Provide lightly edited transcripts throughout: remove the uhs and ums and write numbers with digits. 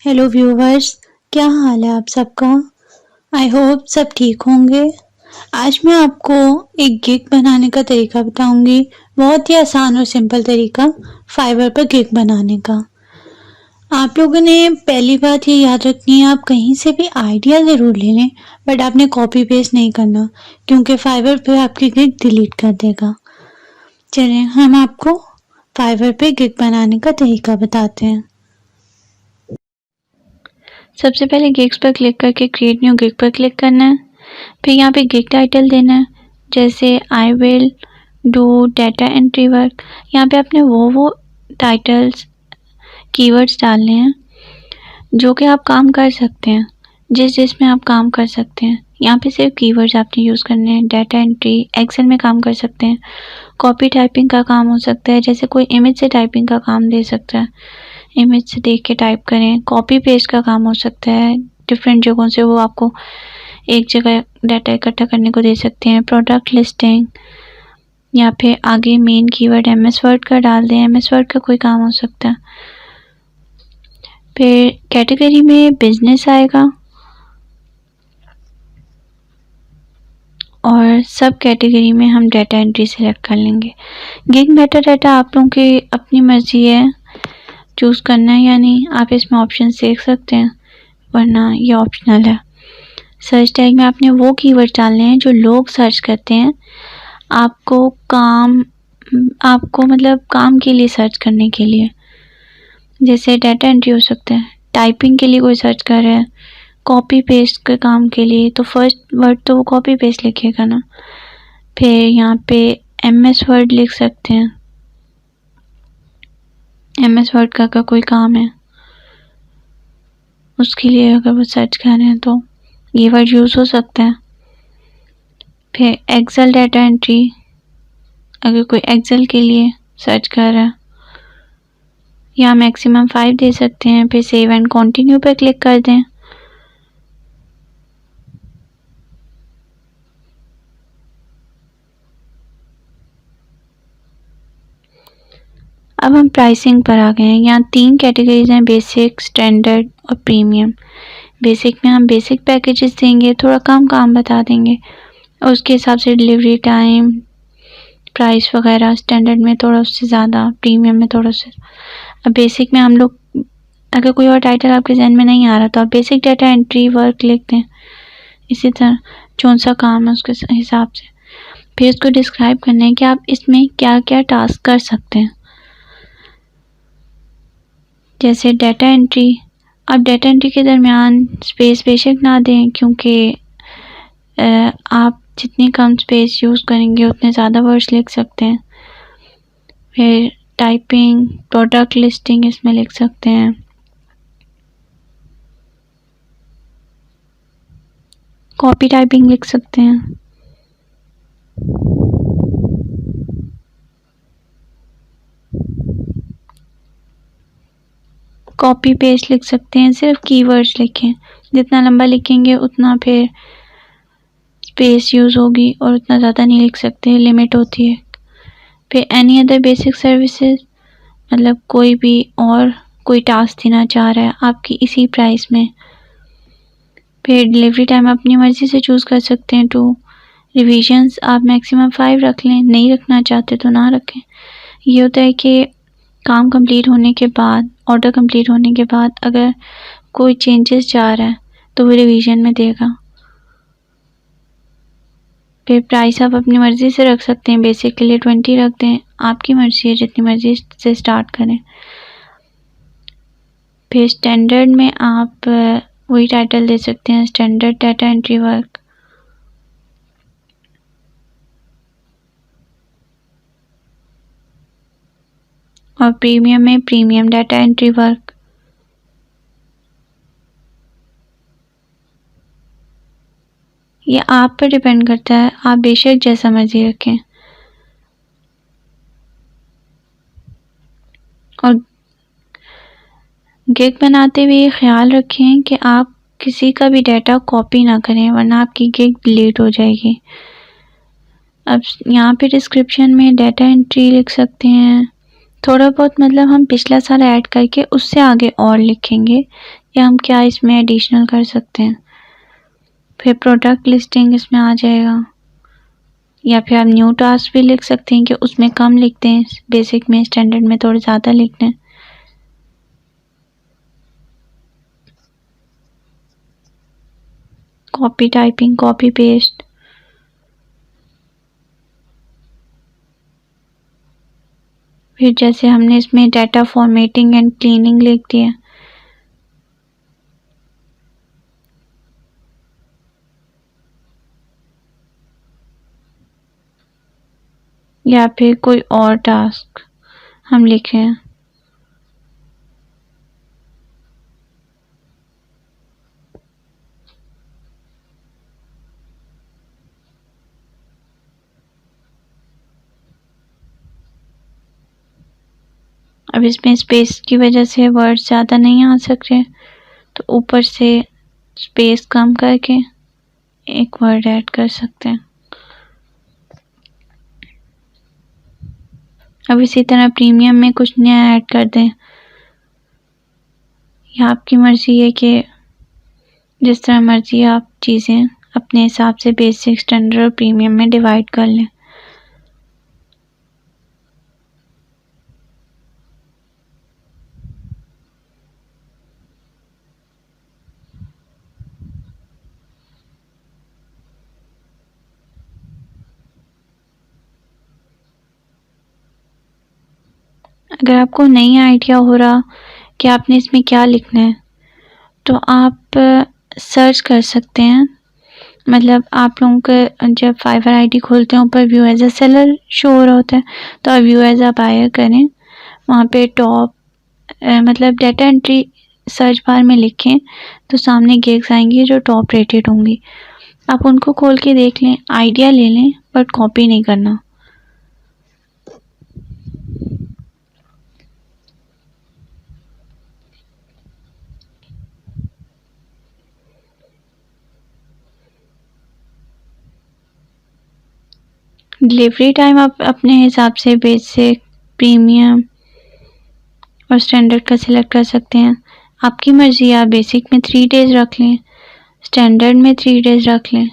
Hello viewers, क्या हाल है आप सबका। आई होप सब ठीक होंगे। आज मैं आपको एक गिग बनाने का तरीका बताऊंगी। बहुत ही आसान और सिंपल तरीका फाइवर पर गिग बनाने का। आप लोगों ने पहली बात ये याद रखनी है, आप कहीं से भी आइडिया ज़रूर ले लें, बट आपने कॉपी पेस्ट नहीं करना, क्योंकि फाइवर पे आपकी गिग डिलीट कर देगा। चलिए हम आपको फाइवर पे गिग बनाने का तरीका बताते हैं। सबसे पहले गिग्स पर क्लिक करके क्रिएट न्यू गिग पर क्लिक करना है। फिर यहाँ पे गिग टाइटल देना है, जैसे I will do data entry work. यहाँ पे आपने वो टाइटल्स कीवर्ड्स डालने हैं जो कि आप काम कर सकते हैं, जिसमें आप काम कर सकते हैं। यहाँ पे सिर्फ कीवर्ड्स आपने यूज़ करने हैं। डाटा एंट्री एक्सेल में काम कर सकते हैं। कॉपी टाइपिंग का काम हो सकता है, जैसे कोई इमेज से टाइपिंग का काम दे सकता है, इमेज से देख के टाइप करें। कॉपी पेस्ट का काम हो सकता है, डिफरेंट जगहों से वो आपको एक जगह डाटा इकट्ठा करने को दे सकते हैं। प्रोडक्ट लिस्टिंग, या फिर आगे मेन कीवर्ड एमएस वर्ड का डाल दें, एमएस वर्ड का कोई काम हो सकता है। फिर कैटेगरी में बिजनेस आएगा और सब कैटेगरी में हम डाटा एंट्री सेलेक्ट कर लेंगे। गिग मेटा डाटा आप लोगों की अपनी मर्जी है चूज़ करना है या नहीं। आप इसमें ऑप्शन देख सकते हैं, वरना ये ऑप्शनल है। सर्च टैग में आपने वो कीवर्ड डालने हैं जो लोग सर्च करते हैं आपको मतलब काम के लिए सर्च करने के लिए। जैसे डाटा एंट्री हो सकता है, टाइपिंग के लिए कोई सर्च कर रहा है, कॉपी पेस्ट के काम के लिए, तो फर्स्ट वर्ड तो वो कॉपी पेस्ट लिखेगा ना। फिर यहाँ पे एमएस वर्ड लिख सकते हैं, एमएस वर्ड का कोई काम है उसके लिए अगर वो सर्च कर रहे हैं तो ये वर्ड यूज़ हो सकता है। फिर एक्सेल डाटा एंट्री, अगर कोई एक्सेल के लिए सर्च कर रहा है, या मैक्सिमम 5 दे सकते हैं। फिर सेव एंड कंटिन्यू पर क्लिक कर दें। अब हम प्राइसिंग पर आ गए हैं। यहाँ 3 कैटेगरीज हैं, बेसिक, स्टैंडर्ड और प्रीमियम। बेसिक में हम बेसिक पैकेजेस देंगे, थोड़ा कम काम बता देंगे और उसके हिसाब से डिलीवरी टाइम, प्राइस वगैरह। स्टैंडर्ड में थोड़ा उससे ज़्यादा, प्रीमियम में थोड़ा से। अब बेसिक में हम लोग, अगर कोई और टाइटल आपके जहन में नहीं आ रहा तो आप बेसिक डाटा एंट्री वर्क लिख दें, इसी तरह कौन सा काम है उसके हिसाब से। फिर उसको डिस्क्राइब करना है कि आप इसमें क्या क्या टास्क कर सकते हैं। जैसे डाटा एंट्री, आप डाटा एंट्री के दरमियान स्पेस बेशक ना दें, क्योंकि आप जितनी कम स्पेस यूज़ करेंगे उतने ज़्यादा वर्ड्स लिख सकते हैं। फिर टाइपिंग, प्रोडक्ट लिस्टिंग इसमें लिख सकते हैं। कॉपी टाइपिंग लिख सकते हैं। कॉपी पेस्ट लिख सकते हैं, सिर्फ कीवर्ड्स लिखें। जितना लंबा लिखेंगे उतना फिर स्पेस यूज़ होगी और उतना ज़्यादा नहीं लिख सकते, लिमिट होती है। फिर एनी अदर बेसिक सर्विसेज, मतलब कोई भी और कोई टास्क देना चाह रहा है आपकी इसी प्राइस में। फिर डिलीवरी टाइम अपनी मर्ज़ी से चूज़ कर सकते हैं। टू रिविजन्स आप मैक्सिमम 5 रख लें, नहीं रखना चाहते तो ना रखें। ये होता है कि काम कंप्लीट होने के बाद, ऑर्डर कंप्लीट होने के बाद अगर कोई चेंजेस जा रहा है तो वो रिवीजन में देगा। फिर प्राइस आप अपनी मर्ज़ी से रख सकते हैं, बेसिक के लिए 20 रख दें, आपकी मर्ज़ी है, जितनी मर्ज़ी से स्टार्ट करें। फिर स्टैंडर्ड में आप वही टाइटल दे सकते हैं, स्टैंडर्ड डाटा एंट्री वर्क। और प्रीमियम में प्रीमियम डाटा एंट्री वर्क। ये आप पर डिपेंड करता है, आप बेशक जैसा मर्जी रखें। और गिग बनाते हुए ये ख्याल रखें कि आप किसी का भी डाटा कॉपी ना करें, वरना आपकी गिग डिलीट हो जाएगी। अब यहाँ पे डिस्क्रिप्शन में डाटा एंट्री लिख सकते हैं, थोड़ा बहुत मतलब हम पिछला साल ऐड करके उससे आगे और लिखेंगे, या हम क्या इसमें एडिशनल कर सकते हैं। फिर प्रोडक्ट लिस्टिंग इसमें आ जाएगा, या फिर आप न्यू टास्क भी लिख सकते हैं कि उसमें कम लिखते हैं, बेसिक में स्टैंडर्ड में थोड़े ज़्यादा लिखते हैं। कॉपी टाइपिंग, कॉपी पेस्ट, फिर जैसे हमने इसमें डाटा फॉर्मेटिंग एंड क्लीनिंग लिख दिया, या फिर कोई और टास्क हम लिखे हैं। अब इसमें स्पेस की वजह से वर्ड ज़्यादा नहीं आ सक रहे, तो ऊपर से स्पेस कम करके एक वर्ड ऐड कर सकते हैं। अब इसी तरह प्रीमियम में कुछ नया ऐड कर दें, यह आपकी मर्ज़ी है कि जिस तरह मर्ज़ी आप चीज़ें अपने हिसाब से बेसिक, स्टैंडर्ड और प्रीमियम में डिवाइड कर लें। अगर आपको नहीं आइडिया हो रहा कि आपने इसमें क्या लिखना है, तो आप सर्च कर सकते हैं। मतलब आप लोगों के जब फाइवर आईडी खोलते हैं, ऊपर view as a seller show हो रहा होता है, तो आप व्यू एज अ बायर करें। वहाँ पे टॉप मतलब डाटा एंट्री सर्च बार में लिखें तो सामने गिग्स आएंगी जो टॉप रेटेड होंगी। आप उनको खोल के देख लें, आइडिया ले लें, बट कॉपी नहीं करना। डिलीवरी टाइम आप अपने हिसाब से बेसिक, प्रीमियम और स्टैंडर्ड का सिलेक्ट कर सकते हैं। आपकी मर्ज़ी, आप बेसिक में 3 डेज़ रख लें, स्टैंडर्ड में 3 डेज़ रख लें।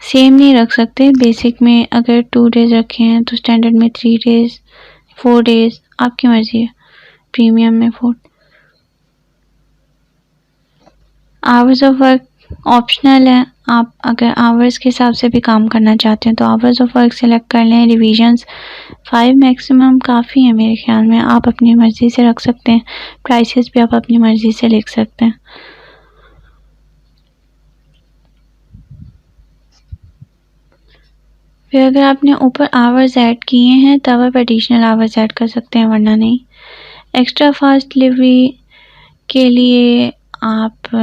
सेम नहीं रख सकते, बेसिक में अगर 2 डेज़ रखे हैं तो स्टैंडर्ड में 3 डेज़, 4 डेज़, आपकी मर्ज़ी है। प्रीमियम में 4। आवर्स ऑफ वर्क ऑप्शनल है, आप अगर आवर्स के हिसाब से भी काम करना चाहते हैं तो आवर्स ऑफ वर्क सेलेक्ट कर लें। रिविजन्स 5 मैक्सिमम काफ़ी है मेरे ख्याल में, आप अपनी मर्ज़ी से रख सकते हैं। प्राइसेस भी आप अपनी मर्ज़ी से लिख सकते हैं। फिर अगर आपने ऊपर आवर्स ऐड किए हैं तब आप एडिशनल आवर्स ऐड कर सकते हैं, वरना नहीं। एक्स्ट्रा फास्ट डिलीवरी के लिए आप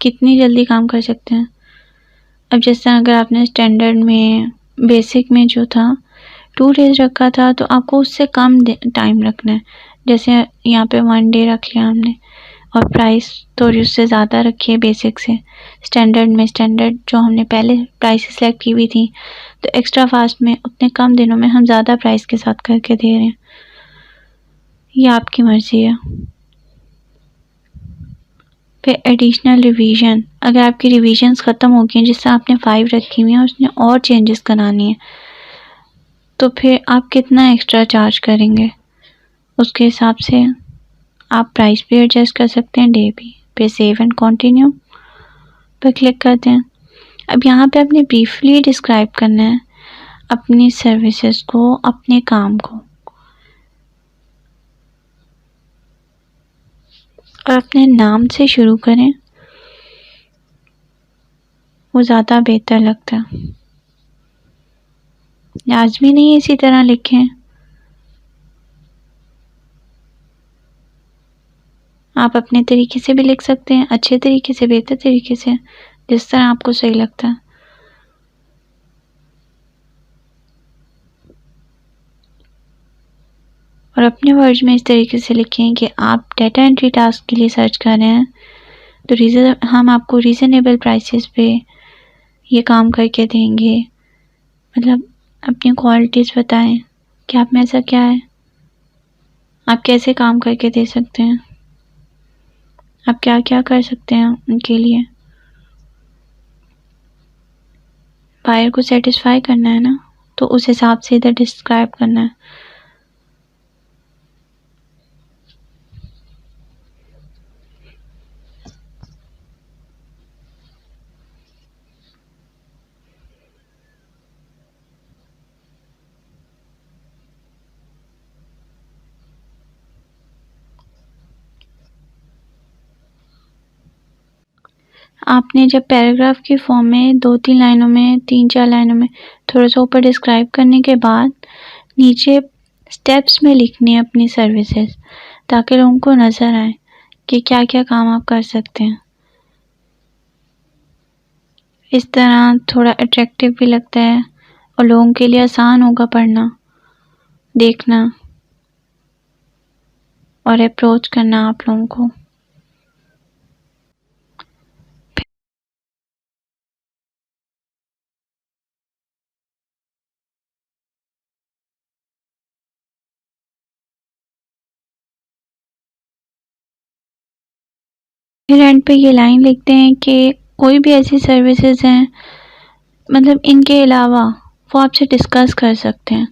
कितनी जल्दी काम कर सकते हैं। अब जिस तरह अगर आपने स्टैंडर्ड में, बेसिक में जो था 2 डेज़ रखा था, तो आपको उससे कम टाइम रखना है। जैसे यहाँ पे 1 डे रख लिया हमने, और प्राइस थोड़ी उससे ज़्यादा रखी है बेसिक से। स्टैंडर्ड में, स्टैंडर्ड जो हमने पहले प्राइस सेलेक्ट की हुई थी, तो एक्स्ट्रा फास्ट में उतने कम दिनों में हम ज़्यादा प्राइस के साथ करके दे रहे हैं। ये आपकी मर्ज़ी है। फिर एडिशनल रिवीजन, अगर आपकी रिवीजन्स ख़त्म हो गई हैं, जिससे आपने 5 रखी हुई हैं, उसने और चेंजेस करानी है, तो फिर आप कितना एक्स्ट्रा चार्ज करेंगे, उसके हिसाब से आप प्राइस भी एडजस्ट कर सकते हैं, डे भी। फिर सेव एंड कंटिन्यू पर क्लिक करते हैं। अब यहाँ पे आपने ब्रीफली डिस्क्राइब करना है अपनी सर्विसेज को, अपने काम को, और अपने नाम से शुरू करें, वो ज़्यादा बेहतर लगता है। लाजमी नहीं इसी तरह लिखें, आप अपने तरीके से भी लिख सकते हैं, अच्छे तरीके से, बेहतर तरीके से, जिस तरह आपको सही लगता है। और अपने वर्ड्स में इस तरीके से लिखें कि आप डाटा एंट्री टास्क के लिए सर्च कर रहे हैं, तो हम आपको रीज़नेबल प्राइसेस पे ये काम करके देंगे। मतलब अपनी क्वालिटीज़ बताएं कि आप में ऐसा क्या है, आप कैसे काम करके दे सकते हैं। आप क्या क्या कर सकते हैं उनके लिए। बायर को सेटिस्फाई करना है ना, तो उस हिसाब से इधर डिस्क्राइब करना है। आपने जब पैराग्राफ की फॉर्म में 2-3 लाइनों में, 3-4 लाइनों में थोड़ा सा ऊपर डिस्क्राइब करने के बाद नीचे स्टेप्स में लिखनी है अपनी सर्विसेज, ताकि लोगों को नज़र आए कि क्या क्या काम आप कर सकते हैं। इस तरह थोड़ा अट्रैक्टिव भी लगता है और लोगों के लिए आसान होगा पढ़ना, देखना और अप्रोच करना आप लोगों को। फिर एंड पे ये लाइन लिखते हैं कि कोई भी ऐसी सर्विसेज हैं, मतलब इनके अलावा वो आपसे डिस्कस कर सकते हैं।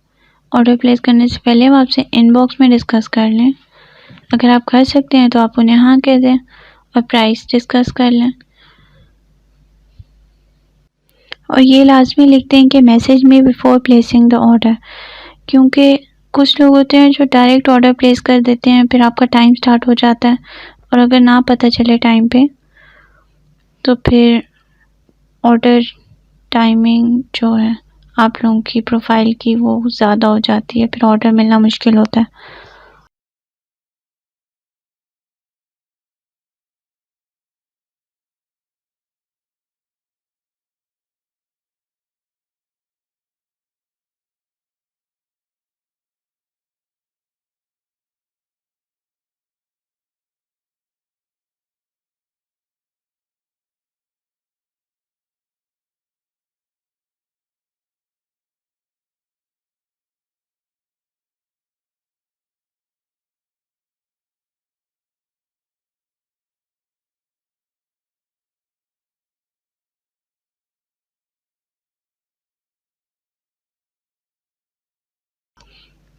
ऑर्डर प्लेस करने से पहले वो आपसे इनबॉक्स में डिस्कस कर लें। अगर आप कर सकते हैं तो आप उन्हें हाँ कह दें और प्राइस डिस्कस कर लें। और ये लाजमी लिखते हैं कि message me before placing the order, क्योंकि कुछ लोग होते हैं जो डायरेक्ट ऑर्डर प्लेस कर देते हैं, फिर आपका टाइम स्टार्ट हो जाता है और अगर ना पता चले टाइम पे तो फिर ऑर्डर टाइमिंग जो है आप लोगों की प्रोफाइल की वो ज़्यादा हो जाती है, फिर ऑर्डर मिलना मुश्किल होता है।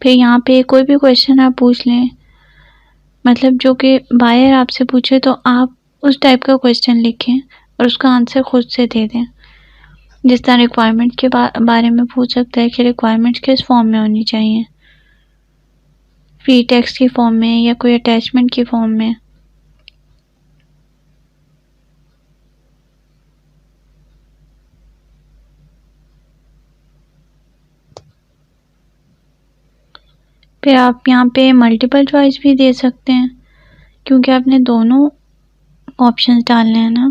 फिर यहाँ पे कोई भी क्वेश्चन आप पूछ लें, मतलब जो कि बायर आपसे पूछे तो आप उस टाइप का क्वेश्चन लिखें और उसका आंसर खुद से दे दें। जिस तरह रिक्वायरमेंट के बारे में पूछ सकता है कि रिक्वायरमेंट्स किस फॉर्म में होनी चाहिए, फ्री टेक्स्ट की फॉर्म में या कोई अटैचमेंट की फॉर्म में। फिर आप यहाँ पे मल्टीपल चॉइस भी दे सकते हैं, क्योंकि आपने दोनों ऑप्शंस डालने हैं ना।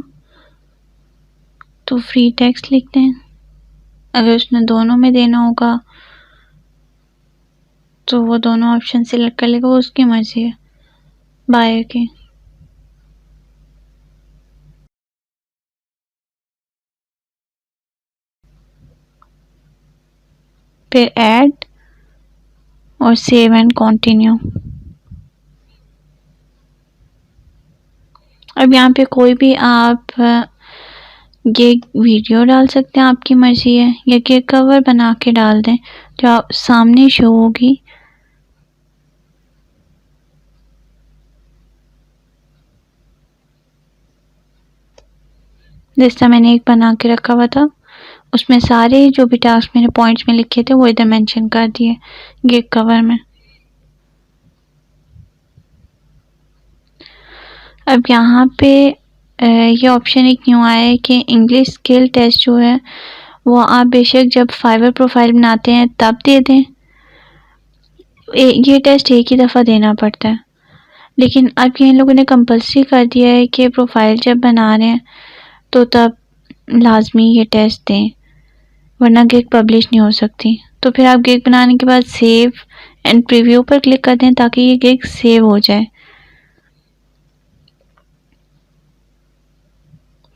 तो फ्री टेक्स्ट लिखते हैं, अगर उसने दोनों में देना होगा तो वो दोनों ऑप्शन सिलेक्ट कर लेगा, वो उसकी मर्जी है बायर की। फिर ऐड और सेव एंड कंटिन्यू। अब यहाँ पे कोई भी आप ये वीडियो डाल सकते हैं, आपकी मर्जी है, या कि कवर बना के डाल दें जो आप सामने शो होगी। जिस तरह मैंने एक बना के रखा हुआ था, उसमें सारे जो भी टास्क मैंने पॉइंट्स में लिखे थे वो इधर मेंशन कर दिए ये कवर में। अब यहाँ पे ये ऑप्शन एक न्यू आया है कि इंग्लिश स्किल टेस्ट जो है वो आप बेशक जब फाइवर प्रोफाइल बनाते हैं तब दे दें। ये टेस्ट एक ही दफ़ा देना पड़ता है, लेकिन अब ये इन लोगों ने कंपल्सरी कर दिया है कि प्रोफाइल जब बना रहे हैं तो तब लाजमी ये टेस्ट दें, वरना गिग पब्लिश नहीं हो सकती। तो फिर आप गिग बनाने के बाद सेव एंड प्रीव्यू पर क्लिक कर दें ताकि ये गिग सेव हो जाए।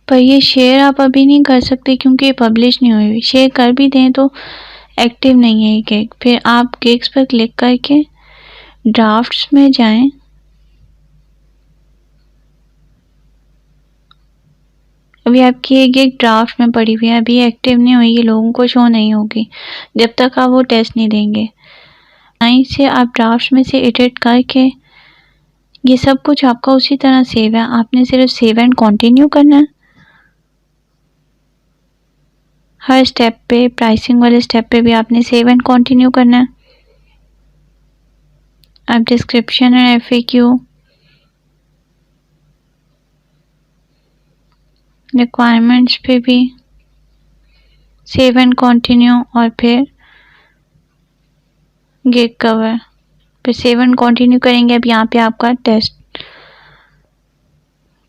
पर ये शेयर आप अभी नहीं कर सकते क्योंकि ये पब्लिश नहीं हुई। शेयर कर भी दें तो एक्टिव नहीं है ये गिग। फिर आप गिग्स पर क्लिक करके ड्राफ्ट्स में जाएं अभी आपकी ये गिग ड्राफ्ट में पड़ी हुई है, अभी एक्टिव नहीं हुई, ये लोगों को शो नहीं होगी जब तक आप वो टेस्ट नहीं देंगे। यहीं से आप ड्राफ्ट में से एडिट करके ये सब कुछ आपका उसी तरह सेव है, आपने सिर्फ सेव एंड कंटिन्यू करना है। हर स्टेप पे, प्राइसिंग वाले स्टेप पे भी आपने सेव एंड कंटिन्यू करना है। अब डिस्क्रिप्शन और FAQ, रिक्वायरमेंट्स पे भी सेव एंड कंटिन्यू और फिर गिग कवर, फिर सेव एंड कंटिन्यू करेंगे। अब यहाँ पे आपका टेस्ट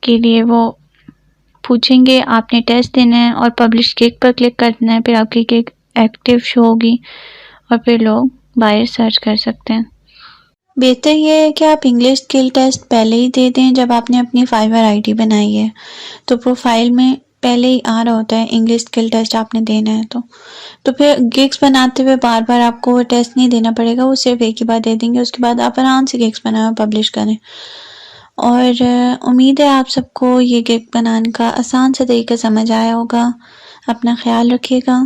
के लिए वो पूछेंगे, आपने टेस्ट देना है और पब्लिश गिग पर क्लिक करना है, फिर आपकी गिग एक्टिव शो होगी और फिर लोग बायर सर्च कर सकते हैं। बेहतर ये है कि आप इंग्लिश स्किल टेस्ट पहले ही दे दें जब आपने अपनी फाइवर आईडी बनाई है, तो प्रोफाइल में पहले ही आ रहा होता है इंग्लिश स्किल टेस्ट आपने देना है। तो फिर गिग्स बनाते हुए बार बार आपको वो टेस्ट नहीं देना पड़ेगा, वो सिर्फ एक ही बार दे देंगे, उसके बाद आप आराम से गिग्स बनाएं और पब्लिश करें। और उम्मीद है आप सबको ये गिग बनाने का आसान सा तरीका समझ आया होगा। अपना ख्याल रखिएगा।